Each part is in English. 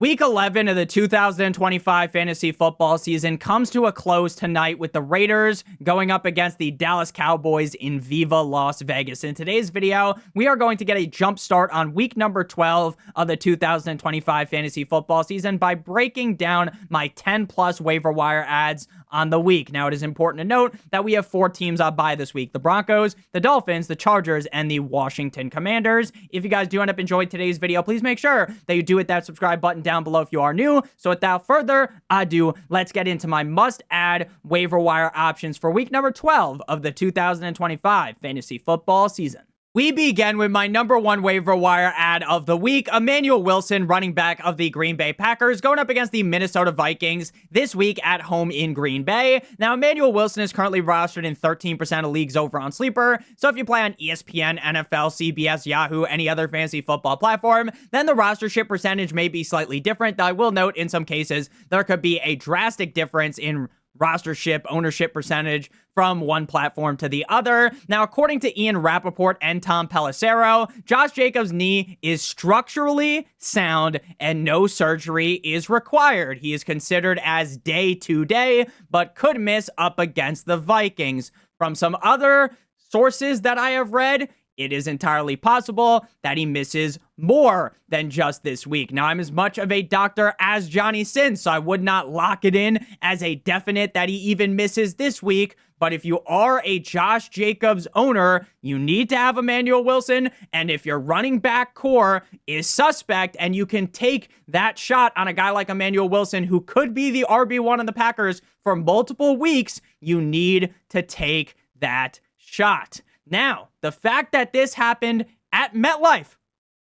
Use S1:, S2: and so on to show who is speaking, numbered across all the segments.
S1: Week 11 of the 2025 fantasy football season comes to a close tonight with the Raiders going up against the Dallas Cowboys in Viva Las Vegas. In today's video, we are going to get a jump start on week number 12 of the 2025 fantasy football season by breaking down my 10 plus waiver wire ads on the week. Now, it is important to note that we have 4 teams on bye this week: the Broncos, the Dolphins, the Chargers, and the Washington Commanders. If you guys do end up enjoying today's video, please make sure that you do hit that subscribe button down below if you are new. So without further ado, let's get into my must-add waiver wire options for week number 12 of the 2025 fantasy football season. We begin with my number 1 waiver wire ad of the week: Emanuel Wilson, running back of the Green Bay Packers, going up against the Minnesota Vikings this week at home in Green Bay. Now, Emanuel Wilson is currently rostered in 13% of leagues over on Sleeper, so if you play on ESPN, NFL, CBS, Yahoo, any other fantasy football platform, then the rostership percentage may be slightly different. Though I will note, in some cases, there could be a drastic difference in rostership ownership percentage from one platform to the other. Now, according to Ian Rappaport and Tom Pelissero, Josh Jacobs' knee is structurally sound and no surgery is required. He is considered as day-to-day, but could miss up against the Vikings. From some other sources that I have read, it is entirely possible that he misses more than just this week. Now, I'm as much of a doctor as Johnny Sins, so I would not lock it in as a definite that he even misses this week. But if you are a Josh Jacobs owner, you need to have Emanuel Wilson. And if your running back core is suspect and you can take that shot on a guy like Emanuel Wilson, who could be the RB1 on the Packers for multiple weeks, you need to take that shot. Now, the fact that this happened at MetLife,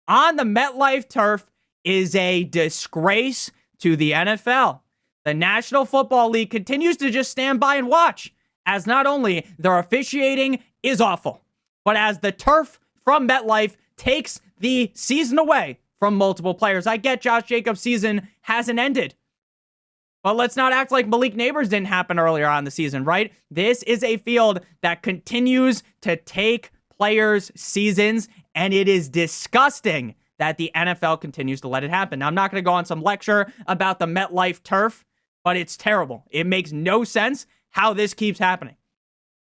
S1: on the MetLife turf, is a disgrace to the NFL. The National Football League continues to just stand by and watch, as not only their officiating is awful, but as the turf from MetLife takes the season away from multiple players. I get Josh Jacobs' season hasn't ended, but let's not act like Malik Neighbors didn't happen earlier on the season, right? This is a field that continues to take players' seasons, and it is disgusting that the NFL continues to let it happen. Now, I'm not going to go on some lecture about the MetLife turf, but it's terrible. It makes no sense how this keeps happening.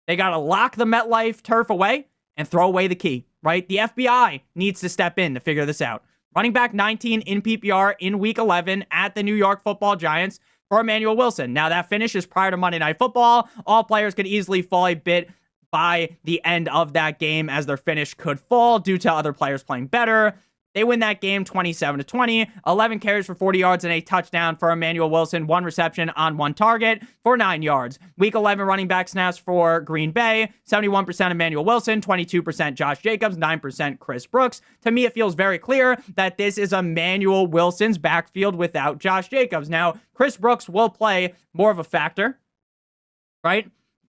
S1: They got to lock the MetLife turf away and throw away the key, right? The FBI needs to step in to figure this out. Running back 19 in PPR in week 11 at the New York Football Giants for Emanuel Wilson. Now, that finish is prior to Monday Night Football. All players could easily fall a bit by the end of that game, as their finish could fall due to other players playing better. They win that game 27-20, 11 carries for 40 yards and a touchdown for Emanuel Wilson, 1 reception on 1 target for 9 yards. Week 11 running back snaps for Green Bay, 71% Emanuel Wilson, 22% Josh Jacobs, 9% Chris Brooks. To me, it feels very clear that this is Emanuel Wilson's backfield without Josh Jacobs. Now, Chris Brooks will play more of a factor, right,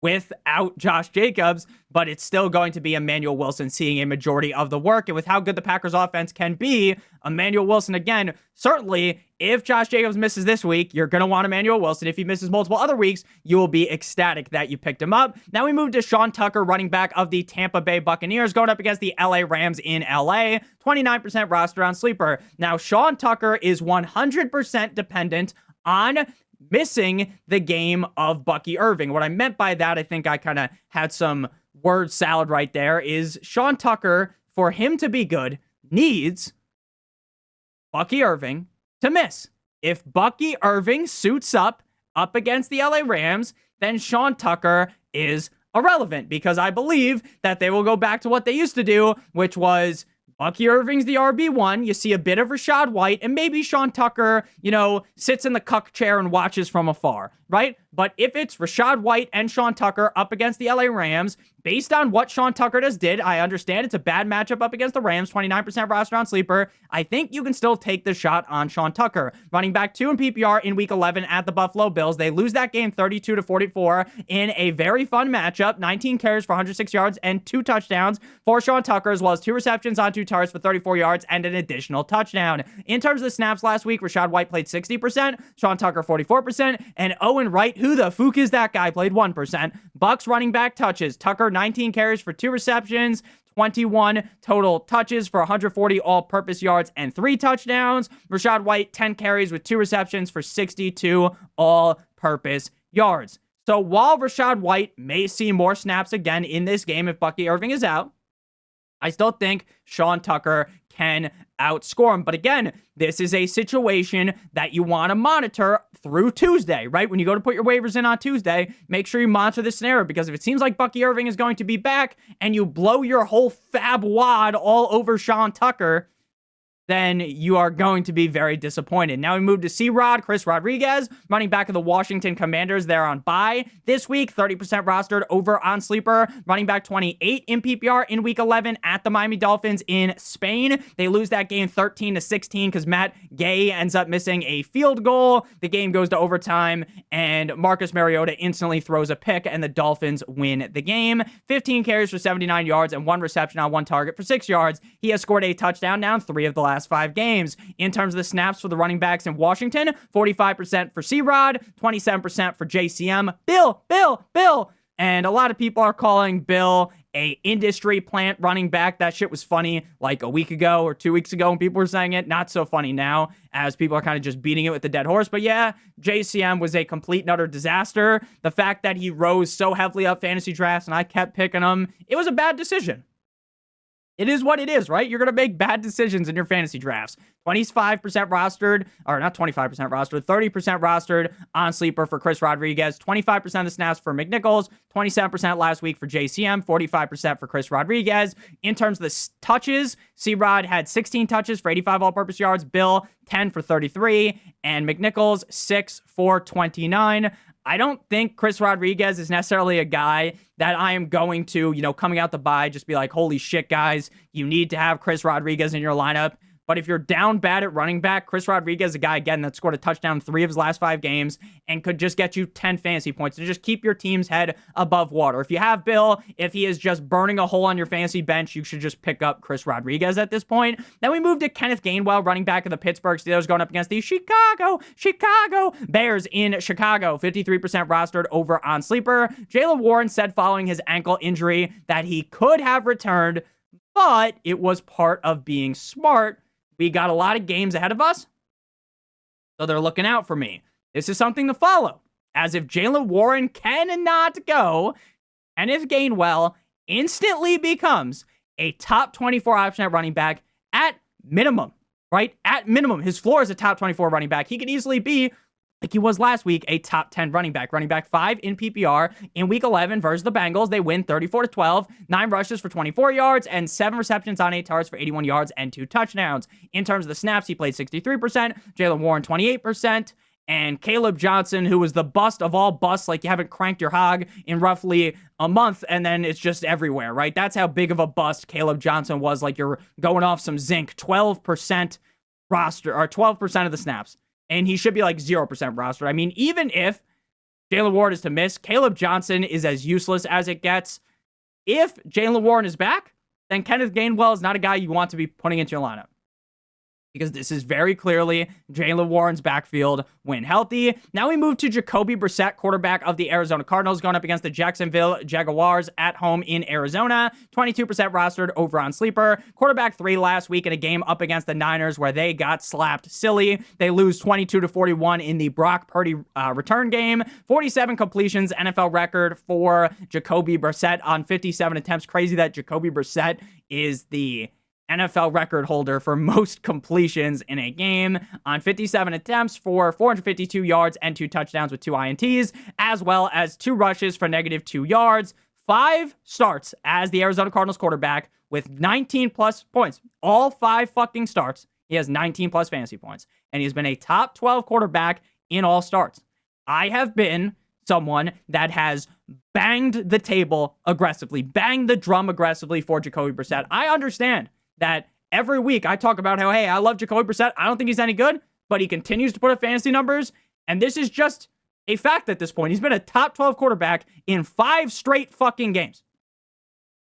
S1: without Josh Jacobs, but it's still going to be Emanuel Wilson seeing a majority of the work. And with how good the Packers offense can be, Emanuel Wilson, again, certainly if Josh Jacobs misses this week, you're going to want Emanuel Wilson. If he misses multiple other weeks, you will be ecstatic that you picked him up. Now we move to Sean Tucker, running back of the Tampa Bay Buccaneers, going up against the LA Rams in LA, 29% roster on Sleeper. Now, Sean Tucker is 100% dependent on missing the game of Bucky Irving. What I meant by that, I think I kind of had some word salad right there, is Sean Tucker, for him to be good, needs Bucky Irving to miss. If Bucky Irving suits up against the LA Rams, then Sean Tucker is irrelevant, because I believe that they will go back to what they used to do, which was Bucky Irving's the RB1. You see a bit of Rachaad White, and maybe Sean Tucker, sits in the cuck chair and watches from afar, right? But if it's Rachaad White and Sean Tucker up against the LA Rams, based on what Sean Tucker just did, I understand it's a bad matchup up against the Rams, 29% roster on Sleeper. I think you can still take the shot on Sean Tucker. Running back 2 in PPR in week 11 at the Buffalo Bills. They lose that game 32-44 in a very fun matchup. 19 carries for 106 yards and 2 touchdowns for Sean Tucker, as well as 2 receptions on 2 targets for 34 yards and an additional touchdown. In terms of the snaps last week, Rachaad White played 60%, Sean Tucker 44%, and Owen Wright, who the fook is that guy, played 1%. Bucks running back touches. Tucker 19 carries for 2 receptions, 21 total touches for 140 all-purpose yards and 3 touchdowns. Rachaad White, 10 carries with 2 receptions for 62 all-purpose yards. So while Rachaad White may see more snaps again in this game if Bucky Irving is out, I still think Sean Tucker can outscore him. But again, this is a situation that you want to monitor through Tuesday, right? When you go to put your waivers in on Tuesday, make sure you monitor this scenario, because if it seems like Bucky Irving is going to be back and you blow your whole fab wad all over Sean Tucker, then you are going to be very disappointed. Now we move to C-Rod, Chris Rodriguez, running back of the Washington Commanders. They're on bye this week, 30% rostered over on Sleeper. Running back 28 in PPR in week 11 at the Miami Dolphins in Spain. They lose that game 13-16 because Matt Gay ends up missing a field goal. The game goes to overtime, and Marcus Mariota instantly throws a pick, and the Dolphins win the game. 15 carries for 79 yards and 1 reception on 1 target for 6 yards. He has scored a touchdown now in 3 of the last 5 games. In terms of the snaps for the running backs in Washington, 45% for C-Rod, 27% for JCM. Bill. And a lot of people are calling Bill a industry plant running back. That shit was funny like a week ago or 2 weeks ago when people were saying it. Not so funny now, as people are kind of just beating it with the dead horse. But yeah, JCM was a complete and utter disaster. The fact that he rose so heavily up fantasy drafts and I kept picking him, it was a bad decision. It is what it is, right? You're going to make bad decisions in your fantasy drafts. 25% rostered, or not 25% rostered, 30% rostered on Sleeper for Chris Rodriguez, 25% of the snaps for McNichols, 27% last week for JCM, 45% for Chris Rodriguez. In terms of the touches, C-Rod had 16 touches for 85 all-purpose yards, Bill 10 for 33, and McNichols 6 for 29. I don't think Chris Rodriguez is necessarily a guy that I am going to, coming out the bye, just be like, holy shit, guys, you need to have Chris Rodriguez in your lineup. But if you're down bad at running back, Chris Rodriguez is a guy, again, that scored a touchdown in 3 of his last 5 games and could just get you 10 fantasy points to just keep your team's head above water. If you have Bill, if he is just burning a hole on your fantasy bench, you should just pick up Chris Rodriguez at this point. Then we move to Kenneth Gainwell, running back of the Pittsburgh Steelers, going up against the Chicago Bears in Chicago. 53% rostered over on Sleeper. Jaylen Warren said following his ankle injury that he could have returned, but it was part of being smart. We got a lot of games ahead of us, so they're looking out for me. This is something to follow, as if Jaylen Warren cannot go, and if Gainwell instantly becomes a top 24 option at running back at minimum, right? At minimum, his floor is a top 24 running back. He could easily be, like he was last week, a top 10 running back. Running back 5 in PPR in week 11 versus the Bengals. They win 34-12, 9 rushes for 24 yards and 7 receptions on 8 targets for 81 yards and 2 touchdowns. In terms of the snaps, he played 63%, Jaylen Warren 28%, and Caleb Johnson, who was the bust of all busts, like you haven't cranked your hog in roughly a month, and then it's just everywhere, right? That's how big of a bust Caleb Johnson was, like you're going off some zinc. 12% roster, or 12% of the snaps. And he should be like 0% roster. I mean, even if Jaylen Warren is to miss, Caleb Johnson is as useless as it gets. If Jaylen Warren is back, then Kenneth Gainwell is not a guy you want to be putting into your lineup, because this is very clearly Jaylen Warren's backfield when healthy. Now we move to Jacoby Brissett, quarterback of the Arizona Cardinals, going up against the Jacksonville Jaguars at home in Arizona. 22% rostered over on Sleeper. Quarterback 3 last week in a game up against the Niners where they got slapped silly. They lose 22-41 in the Brock Purdy return game. 47 completions, NFL record for Jacoby Brissett on 57 attempts. Crazy that Jacoby Brissett is the NFL record holder for most completions in a game on 57 attempts for 452 yards and 2 touchdowns with 2 INTs, as well as 2 rushes for -2 yards. 5 starts as the Arizona Cardinals quarterback with 19 plus points. All 5 fucking starts, he has 19 plus fantasy points, and he's been a top 12 quarterback in all starts. I have been someone that has banged the table aggressively, banged the drum aggressively for Jacoby Brissett. I understand that every week I talk about how, hey, I love Jacoby Brissett. I don't think he's any good, but he continues to put up fantasy numbers. And this is just a fact at this point. He's been a top 12 quarterback in 5 straight fucking games.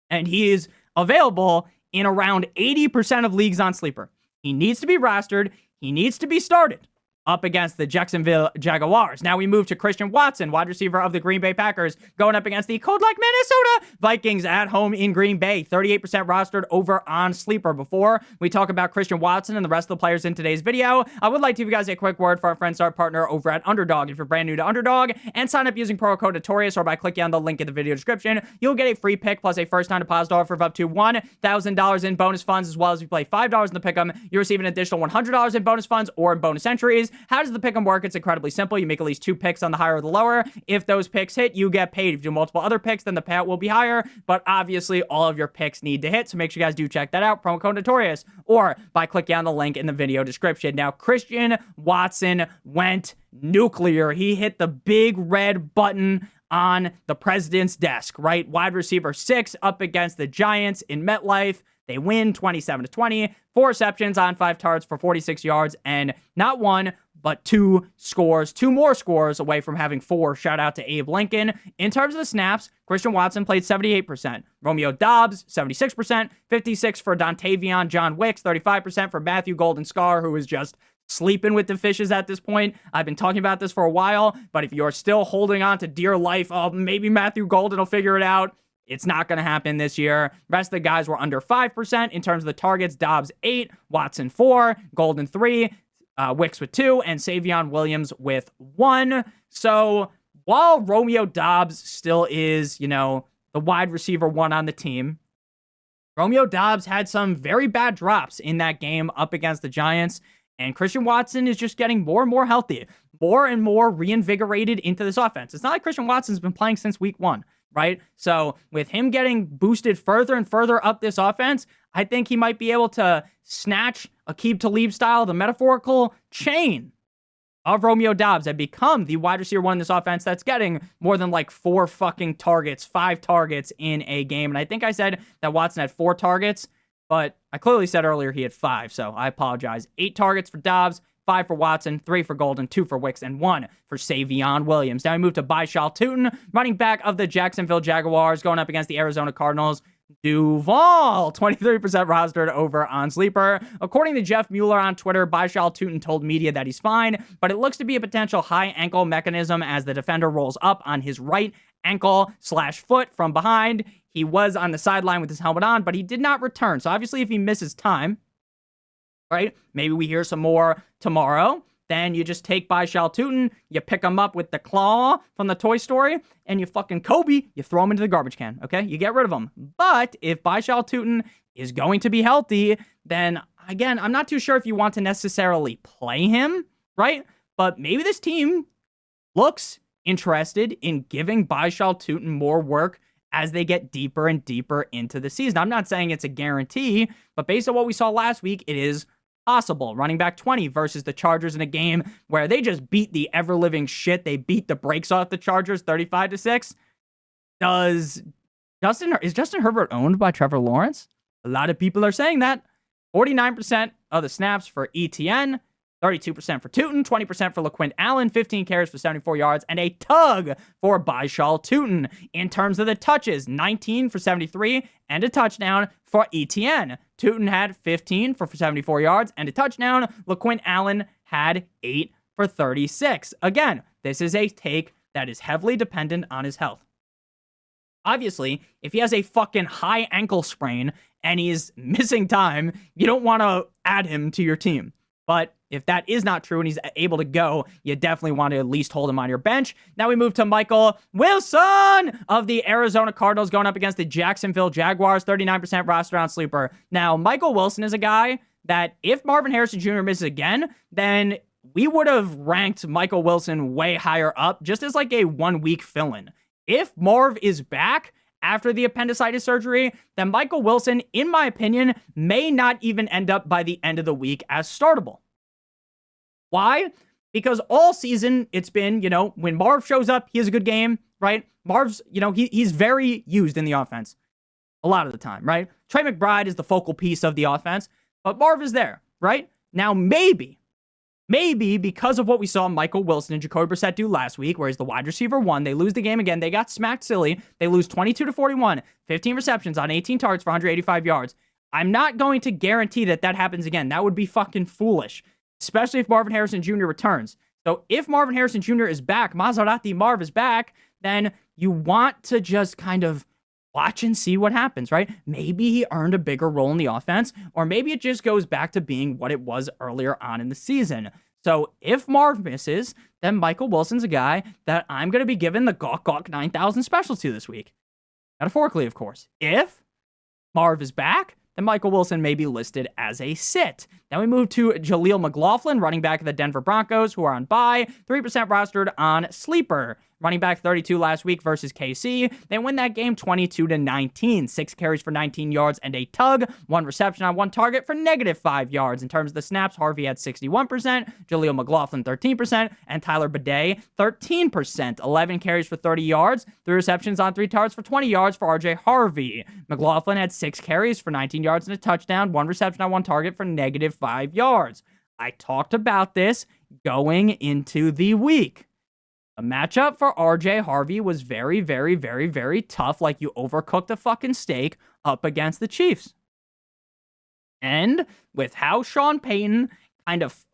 S1: And he is available in around 80% of leagues on Sleeper. He needs to be rostered. He needs to be started. up against the Jacksonville Jaguars. Now we move to Christian Watson, wide receiver of the Green Bay Packers, going up against the cold-like Minnesota Vikings at home in Green Bay. 38% rostered over on Sleeper. Before we talk about Christian Watson and the rest of the players in today's video, I would like to give you guys a quick word for our friend start partner over at Underdog. If you're brand new to Underdog and sign up using promo code Notorious or by clicking on the link in the video description, you'll get a free pick plus a first-time deposit offer of up to $1,000 in bonus funds, as well as if you play $5 in the pick'em, you receive an additional $100 in bonus funds or in bonus entries. How does the pick'em work? It's incredibly simple. You make at least 2 picks on the higher or the lower. If those picks hit, you get paid. If you do multiple other picks, then the payout will be higher. But obviously, all of your picks need to hit, so make sure you guys do check that out. Promo code Notorious or by clicking on the link in the video description. Now, Christian Watson went nuclear. He hit the big red button on the president's desk, right? Wide receiver 6 up against the Giants in MetLife. They win 27-20, 4 receptions on 5 targets for 46 yards, and not 1, but 2 scores, 2 more scores away from having 4. Shout out to Abe Lincoln. In terms of the snaps, Christian Watson played 78%. Romeo Doubs, 76%, 56% for Dontavion John Wicks, 35% for Matthew Golden Scar, who is just sleeping with the fishes at this point. I've been talking about this for a while, but if you're still holding on to dear life, oh, maybe Matthew Golden will figure it out, it's not going to happen this year. Rest of the guys were under 5% in terms of the targets. Dobbs 8, Watson 4, Golden 3, Wicks with 2, and Savion Williams with 1. So while Romeo Doubs still is, the wide receiver 1 on the team, Romeo Doubs had some very bad drops in that game up against the Giants, and Christian Watson is just getting more and more healthy, more and more reinvigorated into this offense. It's not like Christian Watson's been playing since week 1. Right? So with him getting boosted further and further up this offense, I think he might be able to snatch Aqib Talib style, the metaphorical chain of Romeo Doubs and become the wide receiver 1 in this offense that's getting more than like 4 fucking targets, 5 targets in a game. And I think I said that Watson had 4 targets, but I clearly said earlier he had 5, so I apologize. 8 targets for Doubs, 5 for Watson, 3 for Golden, 2 for Wicks, and 1 for Savion Williams. Now we move to Bhayshul Tuten, running back of the Jacksonville Jaguars, going up against the Arizona Cardinals. Duval, 23% rostered over on Sleeper. According to Jeff Mueller on Twitter, Bhayshul Tuten told media that he's fine, but it looks to be a potential high ankle mechanism as the defender rolls up on his right ankle/foot from behind. He was on the sideline with his helmet on, but he did not return. So obviously if he misses time, right? Maybe we hear some more tomorrow. Then you just take Bhayshul Tuten, you pick him up with the claw from the Toy Story, and you fucking Kobe, you throw him into the garbage can, okay? You get rid of him. But if Bhayshul Tuten is going to be healthy, then again, I'm not too sure if you want to necessarily play him, right? But maybe this team looks interested in giving Bhayshul Tuten more work as they get deeper and deeper into the season. I'm not saying it's a guarantee, but based on what we saw last week, it is possible. Running back 20 versus the Chargers in a game where they just beat the ever-living shit. They beat the brakes off the Chargers 35-6. Is Justin Herbert owned by Trevor Lawrence? A lot of people are saying that. 49% of the snaps for ETN, 32% for Tuten, 20% for LaQuint Allen, 15 carries for 74 yards, and a tug for Bhayshul Tuten. In terms of the touches, 19 for 73 and a touchdown for ETN. Tuten had 15 for 74 yards and a touchdown. LaQuint Allen had 8 for 36. Again, this is a take that is heavily dependent on his health. Obviously, if he has a fucking high ankle sprain and he's missing time, you don't want to add him to your team. But if that is not true and he's able to go, you definitely want to at least hold him on your bench. Now we move to Emanuel Wilson of the Arizona Cardinals going up against the Jacksonville Jaguars, 39% roster on Sleeper. Now, Emanuel Wilson is a guy that if Marvin Harrison Jr. misses again, then we would have ranked Emanuel Wilson way higher up just as like a 1-week fill-in. If Marv is back after the appendicitis surgery, then Emanuel Wilson, in my opinion, may not even end up by the end of the week as startable. Why? Because all season it's been, when Marv shows up, he has a good game, right? Marv's, he's very used in the offense a lot of the time, right? Trey McBride is the focal piece of the offense, but Marv is there, right? Now, maybe because of what we saw Emanuel Wilson and Jacoby Brissett do last week, where he's the wide receiver 1, they lose the game again. They got smacked silly. They lose 22-41, 15 receptions on 18 targets for 185 yards. I'm not going to guarantee that happens again. That would be fucking foolish. especially if Marvin Harrison Jr. returns. So if Marvin Harrison Jr. is back, Maserati Marv is back, then you want to just kind of watch and see what happens, right? Maybe he earned a bigger role in the offense, or maybe it just goes back to being what it was earlier on in the season. So if Marv misses, then Michael Wilson's a guy that I'm going to be giving the Gawk 9000 special to this week. Metaphorically, of course. If Marv is back, then Michael Wilson may be listed as a sit. Then we move to Jaleel McLaughlin, running back of the Denver Broncos, who are on bye, 3% rostered on Sleeper. Running back 32 last week versus KC. They win that game 22-19. 6 carries for 19 yards and a tug. 1 reception on 1 target for -5 yards. In terms of the snaps, Harvey had 61%, Jaleel McLaughlin 13%, and Tyler Bidet 13%. 11 carries for 30 yards. 3 receptions on 3 targets for 20 yards for RJ Harvey. McLaughlin had 6 carries for 19 yards and a touchdown. 1 reception on 1 target for -5 yards. I talked about this going into the week. A matchup for RJ Harvey was very, very, very, very tough, like you overcooked a fucking steak up against the Chiefs. And with how Sean Payton kind of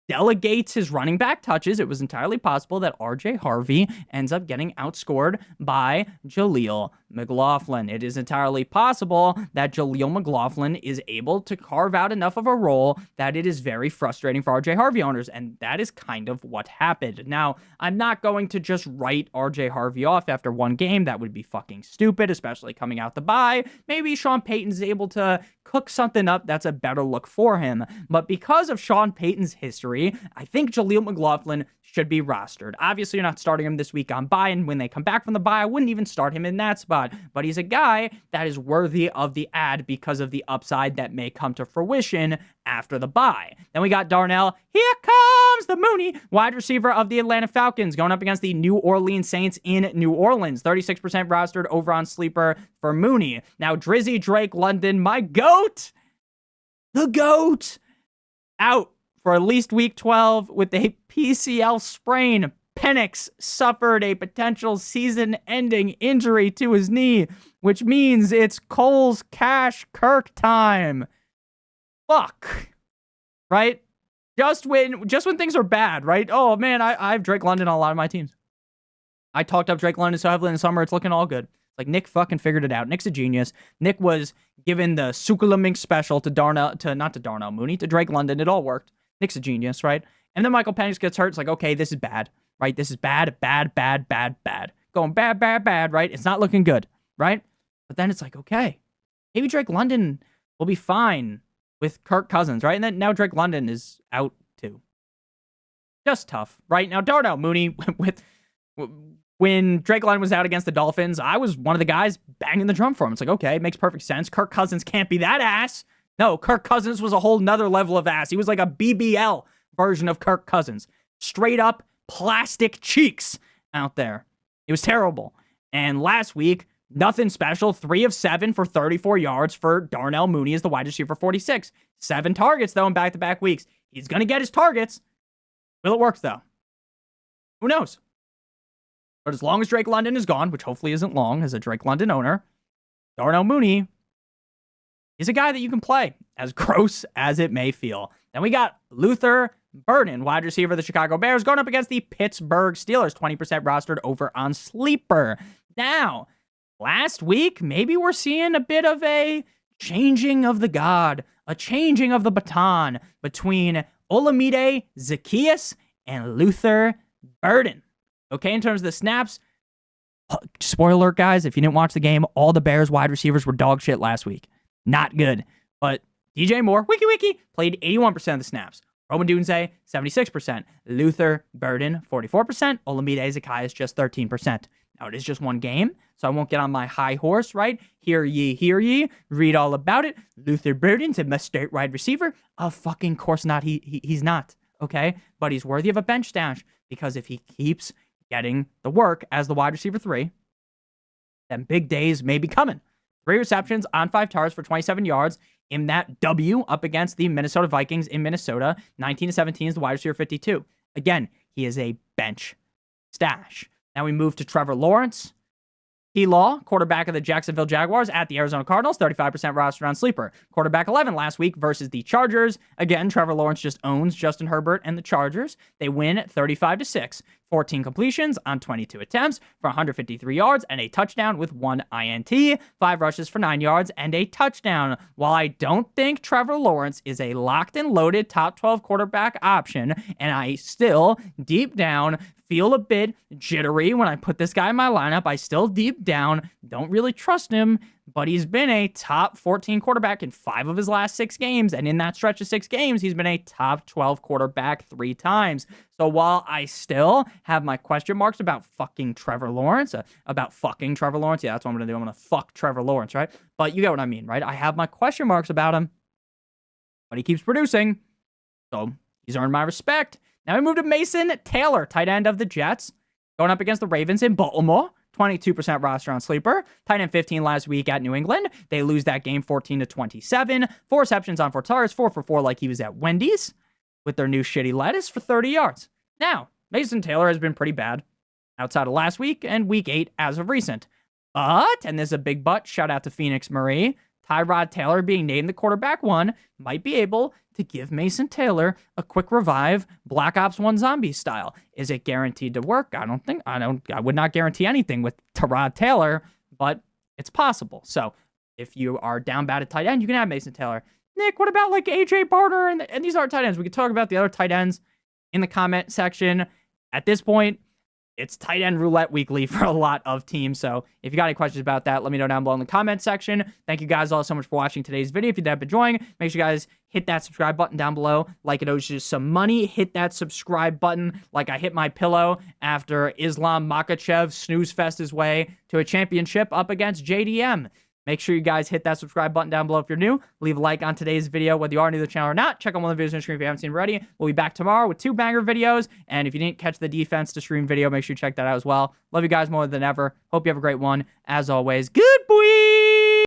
S1: delegates his running back touches, it was entirely possible that RJ Harvey ends up getting outscored by Jaleel McLaughlin. It is entirely possible that Jaleel McLaughlin is able to carve out enough of a role that it is very frustrating for RJ Harvey owners, and that is kind of what happened. Now, I'm not going to just write RJ Harvey off after one game. That would be fucking stupid, especially coming out the bye. Maybe Sean Payton's able to cook something up that's a better look for him. But because of Sean Payton's history, I think Jaleel McLaughlin should be rostered. Obviously, you're not starting him this week on bye, and when they come back from the bye, I wouldn't even start him in that spot. But he's a guy that is worthy of the ad because of the upside that may come to fruition after the bye. Then we got Darnell. Here comes the Mooney, wide receiver of the Atlanta Falcons, going up against the New Orleans Saints in New Orleans. 36% rostered over on Sleeper for Mooney. Now, Drizzy Drake London, my GOAT, the GOAT, out for at least week 12 with a PCL sprain. Penix suffered a potential season-ending injury to his knee, which means it's Cole's Cash Kirk time. Fuck. Right? Just when things are bad, right? Oh, man, I have Drake London on a lot of my teams. I talked up Drake London so heavily in the summer, it's looking all good. Like, Nick fucking figured it out. Nick's a genius. Nick was given the Sukulamink special to Darnell Mooney, to Drake London. It all worked. Nick's a genius, right? And then Michael Penix gets hurt. It's like, okay, this is bad, right? This is bad. Going bad, right? It's not looking good, right? But then it's like, okay, maybe Drake London will be fine with Kirk Cousins, right? And then now Drake London is out too. Just tough, right? Now, Darnell Mooney, when Drake London was out against the Dolphins, I was one of the guys banging the drum for him. It's like, okay, it makes perfect sense. Kirk Cousins can't be that ass. No, Kirk Cousins was a whole nother level of ass. He was like a BBL version of Kirk Cousins. Straight up plastic cheeks out there. It was terrible. And last week, nothing special. 3 of 7 for 34 yards for Darnell Mooney as the wide receiver 46. 7 targets, though, in back-to-back weeks. He's going to get his targets. Will it work, though? Who knows? But as long as Drake London is gone, which hopefully isn't long as a Drake London owner, Darnell Mooney is a guy that you can play, as gross as it may feel. Then we got Luther Burden, wide receiver of the Chicago Bears, going up against the Pittsburgh Steelers, 20% rostered over on Sleeper. Now, last week, maybe we're seeing a bit of a changing of the guard, a changing of the baton between Olamide Zaccheaus and Luther Burden. Okay, in terms of the snaps, spoiler alert, guys, if you didn't watch the game, all the Bears wide receivers were dog shit last week. Not good. But DJ Moore, wiki, played 81% of the snaps. Roman Dunze, 76%. Luther Burden, 44%. Olamide Zaccheaus, just 13%. Now, it is just one game, so I won't get on my high horse, right? Hear ye, read all about it. Luther Burden's a must-start wide receiver. Of fucking course not. He's not, okay? But he's worthy of a bench stash, because if he keeps getting the work as the wide receiver 3, then big days may be coming. 3 receptions on 5 targets for 27 yards in that W up against the Minnesota Vikings in Minnesota. 19-17 is the wide receiver 52. Again, he is a bench stash. Now we move to Trevor Lawrence. Law, quarterback of the Jacksonville Jaguars at the Arizona Cardinals, 35% roster on sleeper. Quarterback 11 last week versus the Chargers. Again, Trevor Lawrence just owns Justin Herbert and the Chargers. They win 35-6. 14 completions on 22 attempts for 153 yards and a touchdown with 1 INT, 5 rushes for 9 yards and a touchdown. While I don't think Trevor Lawrence is a locked and loaded top 12 quarterback option, and I still, deep down, feel a bit jittery when I put this guy in my lineup, I still deep down don't really trust him, but he's been a top 14 quarterback in 5 of his last 6 games, and in that stretch of 6 games, he's been a top 12 quarterback 3 times. So while I still have my question marks about fucking Trevor Lawrence, yeah, that's what I'm going to do. I'm going to fuck Trevor Lawrence, right? But you get what I mean, right? I have my question marks about him, but he keeps producing, so he's earned my respect. Now we move to Mason Taylor, tight end of the Jets, going up against the Ravens in Baltimore. 22% roster on sleeper. Tight end 15 last week at New England. They lose that game 14-27. 4 receptions on 4 targets, 4 for 4 like he was at Wendy's with their new shitty lettuce for 30 yards. Now, Mason Taylor has been pretty bad outside of last week and week 8 as of recent. But, and there's a big but, shout out to Phoenix Marie, Tyrod Taylor being named the quarterback 1 might be able to give Mason Taylor a quick revive, Black Ops 1 zombie style. Is it guaranteed to work? I would not guarantee anything with Tyrod Taylor, but it's possible. So if you are down bad at tight end, you can have Mason Taylor. Nick, what about like AJ Barter and these are tight ends? We could talk about the other tight ends in the comment section. At this point, it's tight end roulette weekly for a lot of teams. So if you got any questions about that, let me know down below in the comment section. Thank you guys all so much for watching today's video. If you did enjoying, make sure you guys hit that subscribe button down below. Like it owes you some money. Hit that subscribe button like I hit my pillow after Islam Makhachev snooze fest his way to a championship up against JDM. Make sure you guys hit that subscribe button down below if you're new. Leave a like on today's video, whether you are new to the channel or not. Check out one of the videos on the screen if you haven't seen already. We'll be back tomorrow with 2 banger videos. And if you didn't catch the defense to stream video, make sure you check that out as well. Love you guys more than ever. Hope you have a great one. As always, good boy.